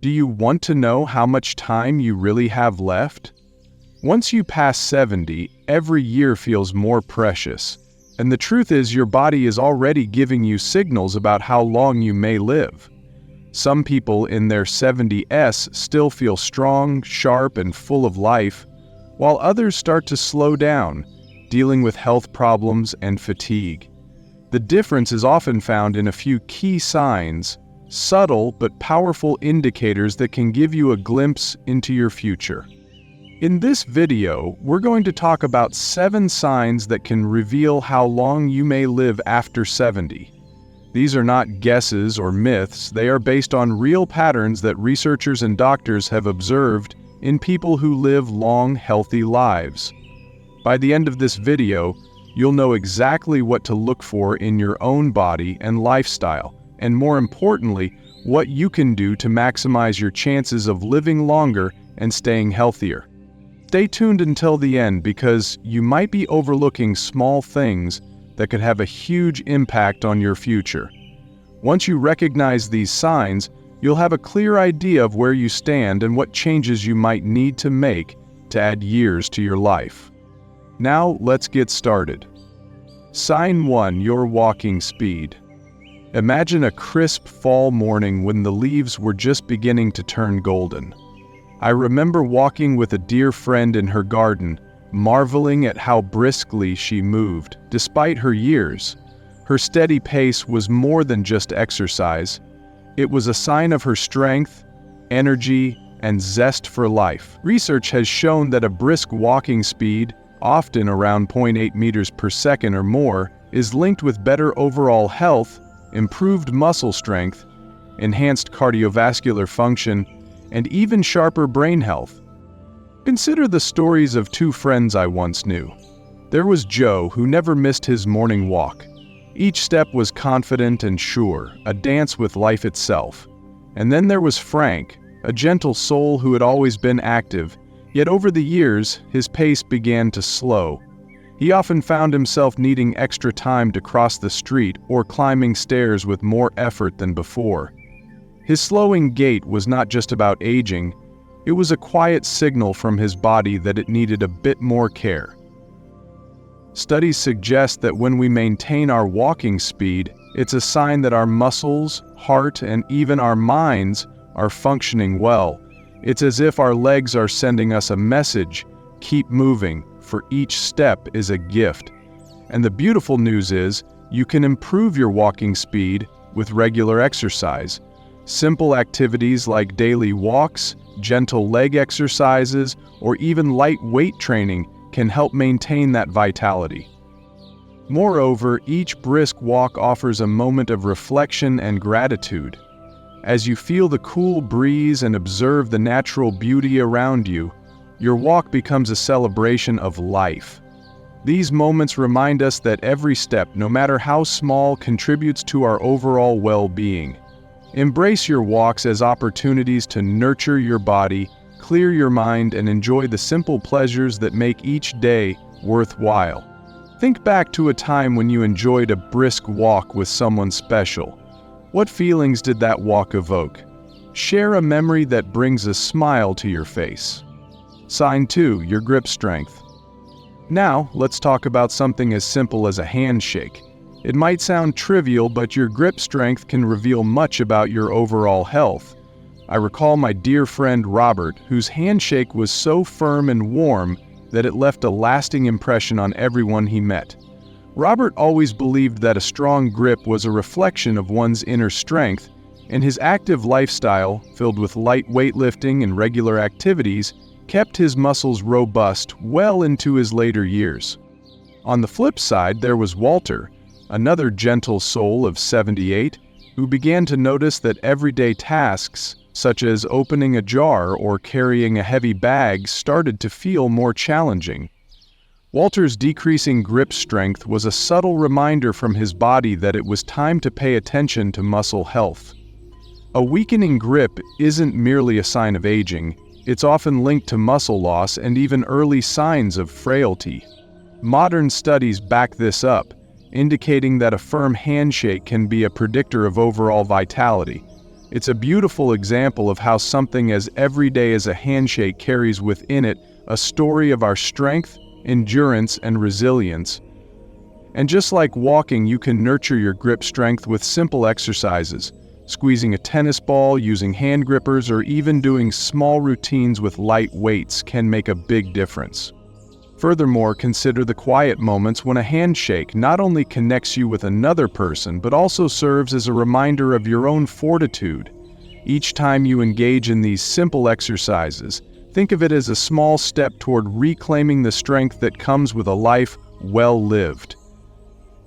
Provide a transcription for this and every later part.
Do you want to know how much time you really have left? Once you pass 70, every year feels more precious. And the truth is, your body is already giving you signals about how long you may live. Some people in their 70s still feel strong, sharp, and full of life, while others start to slow down, dealing with health problems and fatigue. The difference is often found in a few key signs, subtle but powerful indicators that can give you a glimpse into your future. In this video, we're going to talk about 7 signs that can reveal how long you may live after 70. These are not guesses or myths, they are based on real patterns that researchers and doctors have observed in people who live long, healthy lives. By the end of this video, you'll know exactly what to look for in your own body and lifestyle, and more importantly, what you can do to maximize your chances of living longer and staying healthier. Stay tuned until the end because you might be overlooking small things that could have a huge impact on your future. Once you recognize these signs, you'll have a clear idea of where you stand and what changes you might need to make to add years to your life. Now, let's get started. Sign 1: your walking speed. Imagine a crisp fall morning when the leaves were just beginning to turn golden. I remember walking with a dear friend in her garden, marveling at how briskly she moved, despite her years. Her steady pace was more than just exercise. It was a sign of her strength, energy, and zest for life. Research has shown that a brisk walking speed, often around 0.8 meters per second or more, is linked with better overall health, improved muscle strength, enhanced cardiovascular function, and even sharper brain health. Consider the stories of 2 friends I once knew. There was Joe, who never missed his morning walk. Each step was confident and sure, a dance with life itself. And then there was Frank, a gentle soul who had always been active, yet over the years, his pace began to slow. He often found himself needing extra time to cross the street or climbing stairs with more effort than before. His slowing gait was not just about aging, it was a quiet signal from his body that it needed a bit more care. Studies suggest that when we maintain our walking speed, it's a sign that our muscles, heart, and even our minds are functioning well. It's as if our legs are sending us a message: keep moving, for each step is a gift. And the beautiful news is, you can improve your walking speed with regular exercise. Simple activities like daily walks, gentle leg exercises, or even light weight training can help maintain that vitality. Moreover, each brisk walk offers a moment of reflection and gratitude. As you feel the cool breeze and observe the natural beauty around you, your walk becomes a celebration of life. These moments remind us that every step, no matter how small, contributes to our overall well-being. Embrace your walks as opportunities to nurture your body, clear your mind, and enjoy the simple pleasures that make each day worthwhile. Think back to a time when you enjoyed a brisk walk with someone special. What feelings did that walk evoke? Share a memory that brings a smile to your face. Sign 2: your grip strength. Now, let's talk about something as simple as a handshake. It might sound trivial, but your grip strength can reveal much about your overall health. I recall my dear friend Robert, whose handshake was so firm and warm that it left a lasting impression on everyone he met. Robert always believed that a strong grip was a reflection of one's inner strength, and his active lifestyle, filled with light weightlifting and regular activities, kept his muscles robust well into his later years. On the flip side, there was Walter, another gentle soul of 78, who began to notice that everyday tasks, such as opening a jar or carrying a heavy bag, started to feel more challenging. Walter's decreasing grip strength was a subtle reminder from his body that it was time to pay attention to muscle health. A weakening grip isn't merely a sign of aging, it's often linked to muscle loss and even early signs of frailty. Modern studies back this up, indicating that a firm handshake can be a predictor of overall vitality. It's a beautiful example of how something as everyday as a handshake carries within it a story of our strength, endurance, and resilience. And just like walking, you can nurture your grip strength with simple exercises. Squeezing a tennis ball, using hand grippers, or even doing small routines with light weights can make a big difference. Furthermore, consider the quiet moments when a handshake not only connects you with another person, but also serves as a reminder of your own fortitude. Each time you engage in these simple exercises, think of it as a small step toward reclaiming the strength that comes with a life well lived.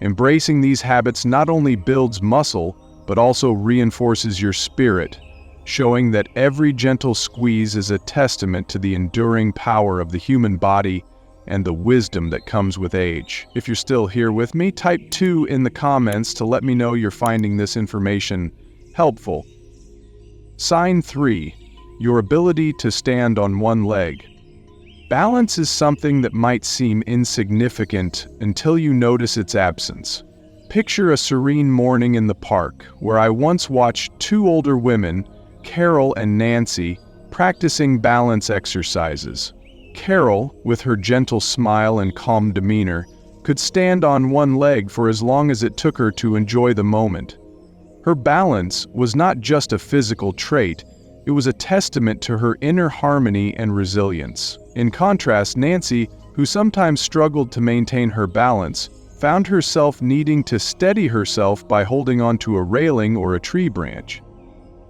Embracing these habits not only builds muscle, but also reinforces your spirit, showing that every gentle squeeze is a testament to the enduring power of the human body and the wisdom that comes with age. If you're still here with me, type 2 in the comments to let me know you're finding this information helpful. Sign 3. Your ability to stand on one leg. Balance is something that might seem insignificant until you notice its absence. Picture a serene morning in the park, where I once watched two older women, Carol and Nancy, practicing balance exercises. Carol, with her gentle smile and calm demeanor, could stand on one leg for as long as it took her to enjoy the moment. Her balance was not just a physical trait, it was a testament to her inner harmony and resilience. In contrast, Nancy, who sometimes struggled to maintain her balance, found herself needing to steady herself by holding onto a railing or a tree branch.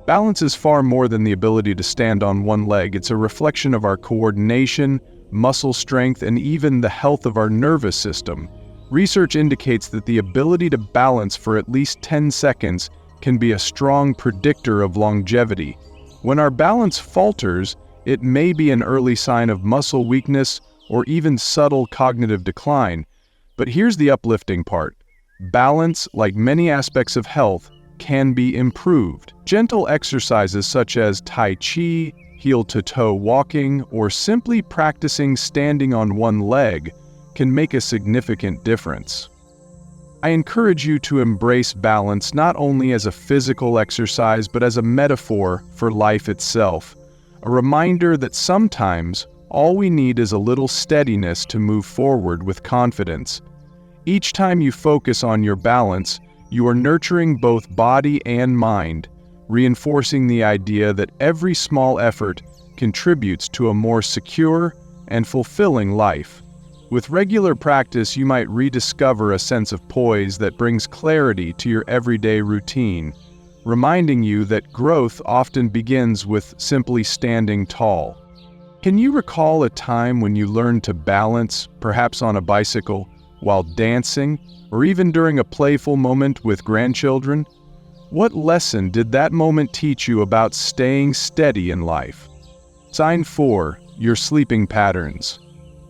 Balance is far more than the ability to stand on one leg. It's a reflection of our coordination, muscle strength, and even the health of our nervous system. Research indicates that the ability to balance for at least 10 seconds can be a strong predictor of longevity. When our balance falters, it may be an early sign of muscle weakness or even subtle cognitive decline. But here's the uplifting part. Balance, like many aspects of health, can be improved. Gentle exercises such as Tai Chi, heel-to-toe walking, or simply practicing standing on one leg can make a significant difference. I encourage you to embrace balance not only as a physical exercise but as a metaphor for life itself, a reminder that sometimes all we need is a little steadiness to move forward with confidence. Each time you focus on your balance, you are nurturing both body and mind, reinforcing the idea that every small effort contributes to a more secure and fulfilling life. With regular practice, you might rediscover a sense of poise that brings clarity to your everyday routine, reminding you that growth often begins with simply standing tall. Can you recall a time when you learned to balance, perhaps on a bicycle, while dancing, or even during a playful moment with grandchildren? What lesson did that moment teach you about staying steady in life? Sign 4. Your sleeping patterns.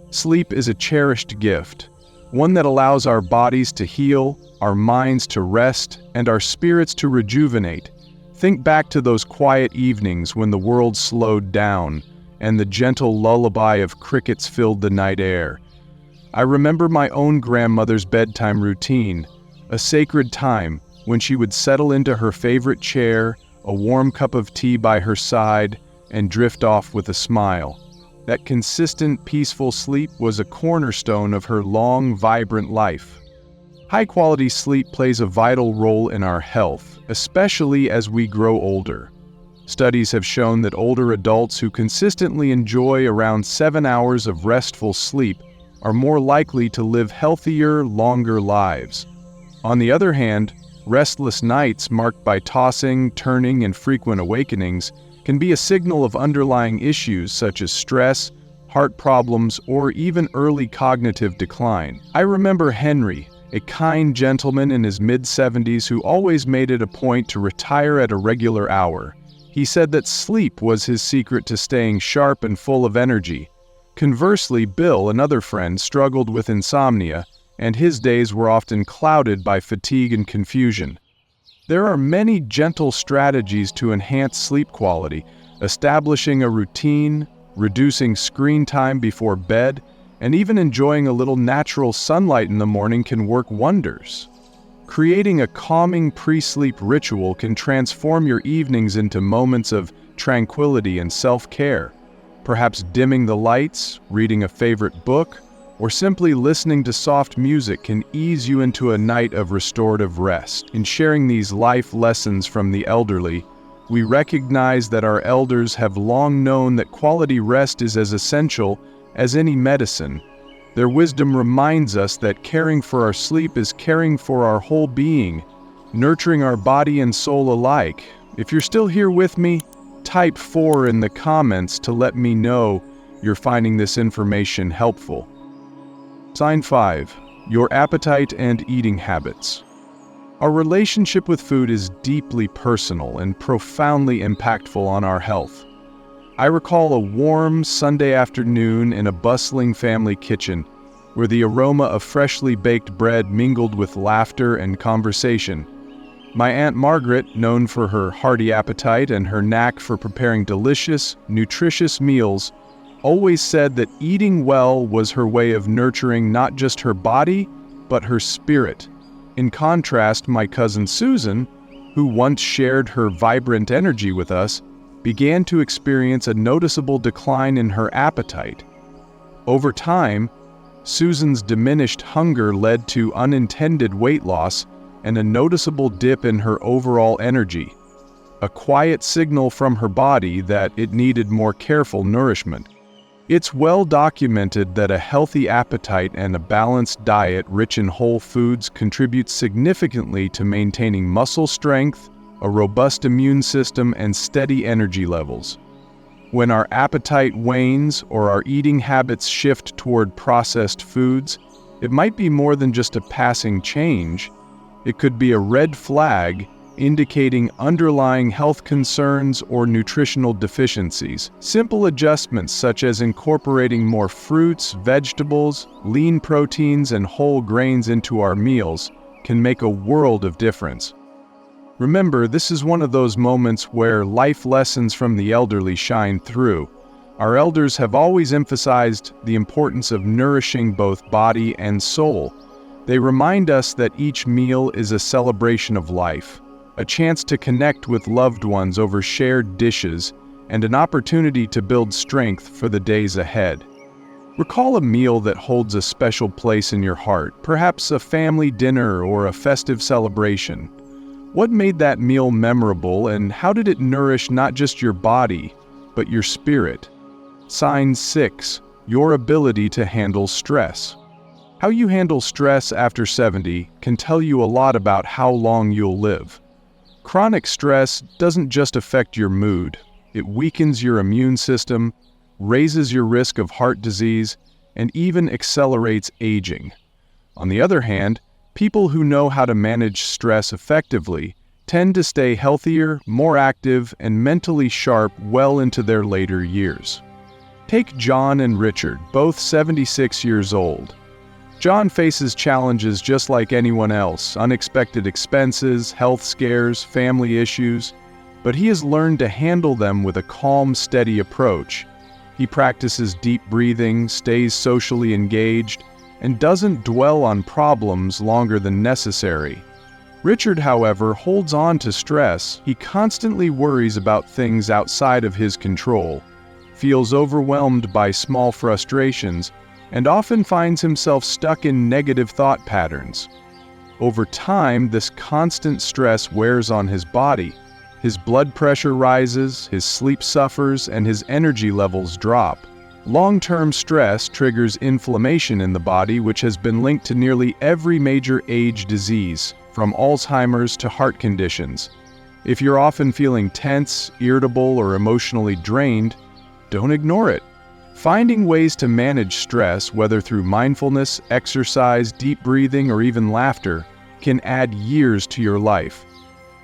Sleep is a cherished gift, one that allows our bodies to heal, our minds to rest, and our spirits to rejuvenate. Think back to those quiet evenings when the world slowed down and the gentle lullaby of crickets filled the night air. I remember my own grandmother's bedtime routine, a sacred time when she would settle into her favorite chair, a warm cup of tea by her side, and drift off with a smile. That consistent, peaceful sleep was a cornerstone of her long, vibrant life. High-quality sleep plays a vital role in our health, especially as we grow older. Studies have shown that older adults who consistently enjoy around 7 hours of restful sleep are more likely to live healthier, longer lives. On the other hand, restless nights marked by tossing, turning, and frequent awakenings can be a signal of underlying issues such as stress, heart problems, or even early cognitive decline. I remember Henry, a kind gentleman in his mid-70s who always made it a point to retire at a regular hour. He said that sleep was his secret to staying sharp and full of energy. Conversely, Bill, another friend, struggled with insomnia, and his days were often clouded by fatigue and confusion. There are many gentle strategies to enhance sleep quality. Establishing a routine, reducing screen time before bed, and even enjoying a little natural sunlight in the morning can work wonders. Creating a calming pre-sleep ritual can transform your evenings into moments of tranquility and self-care. Perhaps dimming the lights, reading a favorite book, or simply listening to soft music can ease you into a night of restorative rest. In sharing these life lessons from the elderly, we recognize that our elders have long known that quality rest is as essential as any medicine. Their wisdom reminds us that caring for our sleep is caring for our whole being, nurturing our body and soul alike. If you're still here with me, type 4 in the comments to let me know you're finding this information helpful. Sign 5. Your appetite and eating habits. Our relationship with food is deeply personal and profoundly impactful on our health. I recall a warm Sunday afternoon in a bustling family kitchen, where the aroma of freshly baked bread mingled with laughter and conversation. My Aunt Margaret, known for her hearty appetite and her knack for preparing delicious, nutritious meals, always said that eating well was her way of nurturing not just her body, but her spirit. In contrast, my cousin Susan, who once shared her vibrant energy with us, began to experience a noticeable decline in her appetite. Over time, Susan's diminished hunger led to unintended weight loss and a noticeable dip in her overall energy, a quiet signal from her body that it needed more careful nourishment. It's well documented that a healthy appetite and a balanced diet rich in whole foods contribute significantly to maintaining muscle strength, a robust immune system, and steady energy levels. When our appetite wanes or our eating habits shift toward processed foods, it might be more than just a passing change. It could be a red flag indicating underlying health concerns or nutritional deficiencies. Simple adjustments such as incorporating more fruits, vegetables, lean proteins, and whole grains into our meals can make a world of difference. Remember, this is one of those moments where life lessons from the elderly shine through. Our elders have always emphasized the importance of nourishing both body and soul. They remind us that each meal is a celebration of life, a chance to connect with loved ones over shared dishes, and an opportunity to build strength for the days ahead. Recall a meal that holds a special place in your heart, perhaps a family dinner or a festive celebration. What made that meal memorable, and how did it nourish not just your body, but your spirit? Sign 6. Your ability to handle stress. How you handle stress after 70 can tell you a lot about how long you'll live. Chronic stress doesn't just affect your mood. It weakens your immune system, raises your risk of heart disease, and even accelerates aging. On the other hand, people who know how to manage stress effectively tend to stay healthier, more active, and mentally sharp well into their later years. Take John and Richard, both 76 years old. John faces challenges just like anyone else, unexpected expenses, health scares, family issues, but he has learned to handle them with a calm, steady approach. He practices deep breathing, stays socially engaged, and doesn't dwell on problems longer than necessary. Richard, however, holds on to stress. He constantly worries about things outside of his control, feels overwhelmed by small frustrations, and often finds himself stuck in negative thought patterns. Over time, this constant stress wears on his body. His blood pressure rises, his sleep suffers, and his energy levels drop. Long-term stress triggers inflammation in the body, which has been linked to nearly every major age disease, from Alzheimer's to heart conditions. If you're often feeling tense, irritable, or emotionally drained, don't ignore it. Finding ways to manage stress, whether through mindfulness, exercise, deep breathing, or even laughter, can add years to your life.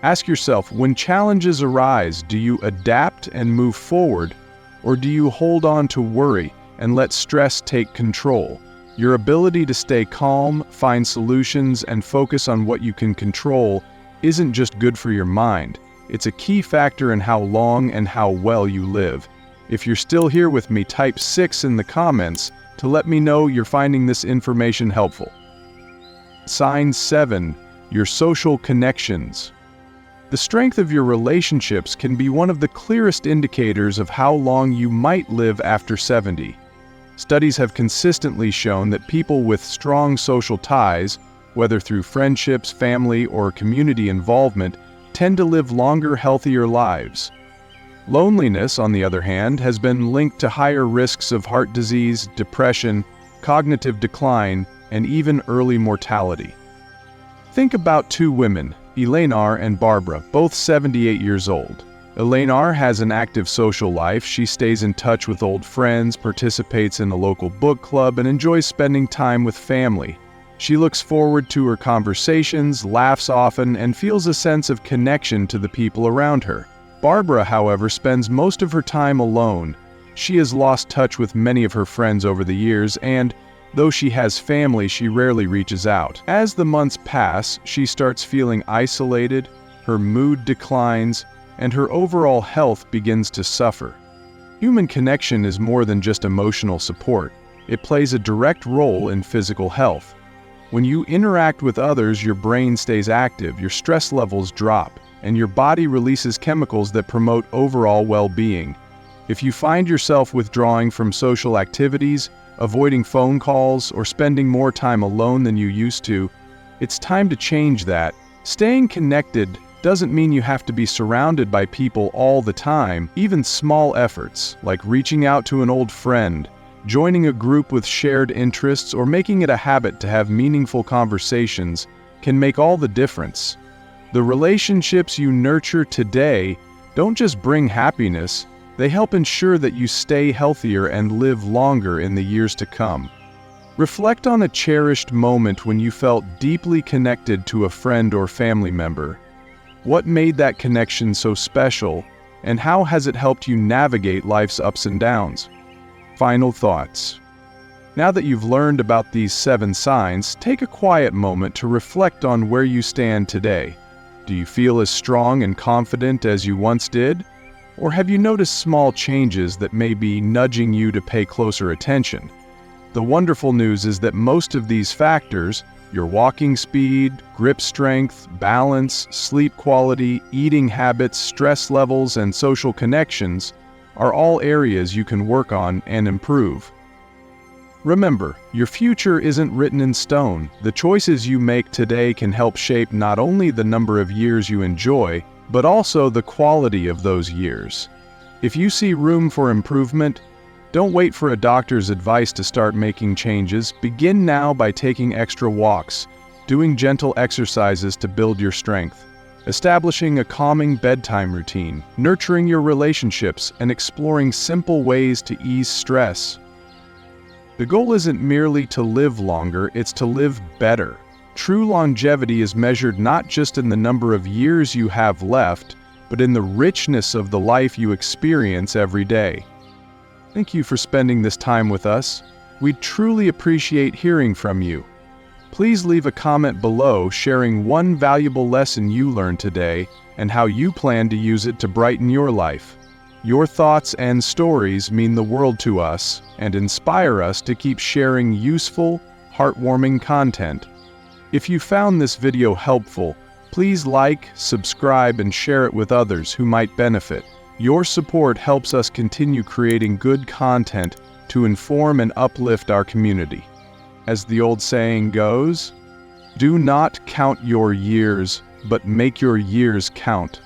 Ask yourself, when challenges arise, do you adapt and move forward, or do you hold on to worry and let stress take control? Your ability to stay calm, find solutions, and focus on what you can control isn't just good for your mind. It's a key factor in how long and how well you live. If you're still here with me, type 6 in the comments to let me know you're finding this information helpful. Sign 7. your social connections. The strength of your relationships can be one of the clearest indicators of how long you might live after 70. Studies have consistently shown that people with strong social ties, whether through friendships, family, or community involvement, tend to live longer, healthier lives. Loneliness, on the other hand, has been linked to higher risks of heart disease, depression, cognitive decline, and even early mortality. Think about two women, Eleanor and Barbara, both 78 years old. Eleanor has an active social life. She stays in touch with old friends, participates in a local book club, and enjoys spending time with family. She looks forward to her conversations, laughs often, and feels a sense of connection to the people around her. Barbara, however, spends most of her time alone. She has lost touch with many of her friends over the years, and though she has family, she rarely reaches out. As the months pass, she starts feeling isolated, her mood declines, and her overall health begins to suffer. Human connection is more than just emotional support. It plays a direct role in physical health. When you interact with others, your brain stays active, your stress levels drop, and your body releases chemicals that promote overall well-being. If you find yourself withdrawing from social activities, avoiding phone calls, or spending more time alone than you used to, it's time to change that. Staying connected doesn't mean you have to be surrounded by people all the time. Even small efforts, like reaching out to an old friend, joining a group with shared interests, or making it a habit to have meaningful conversations, can make all the difference. The relationships you nurture today don't just bring happiness, they help ensure that you stay healthier and live longer in the years to come. Reflect on a cherished moment when you felt deeply connected to a friend or family member. What made that connection so special, and how has it helped you navigate life's ups and downs? Final thoughts. Now that you've learned about these 7 signs, take a quiet moment to reflect on where you stand today. Do you feel as strong and confident as you once did? Or have you noticed small changes that may be nudging you to pay closer attention? The wonderful news is that most of these factors, your walking speed, grip strength, balance, sleep quality, eating habits, stress levels, and social connections, are all areas you can work on and improve. Remember, your future isn't written in stone. The choices you make today can help shape not only the number of years you enjoy, but also the quality of those years. If you see room for improvement, don't wait for a doctor's advice to start making changes. Begin now by taking extra walks, doing gentle exercises to build your strength, establishing a calming bedtime routine, nurturing your relationships, and exploring simple ways to ease stress. The goal isn't merely to live longer, it's to live better. True longevity is measured not just in the number of years you have left, but in the richness of the life you experience every day. Thank you for spending this time with us. We truly appreciate hearing from you. Please leave a comment below sharing one valuable lesson you learned today and how you plan to use it to brighten your life. Your thoughts and stories mean the world to us and inspire us to keep sharing useful, heartwarming content. If you found this video helpful, please like, subscribe, and share it with others who might benefit. Your support helps us continue creating good content to inform and uplift our community. As the old saying goes, do not count your years, but make your years count.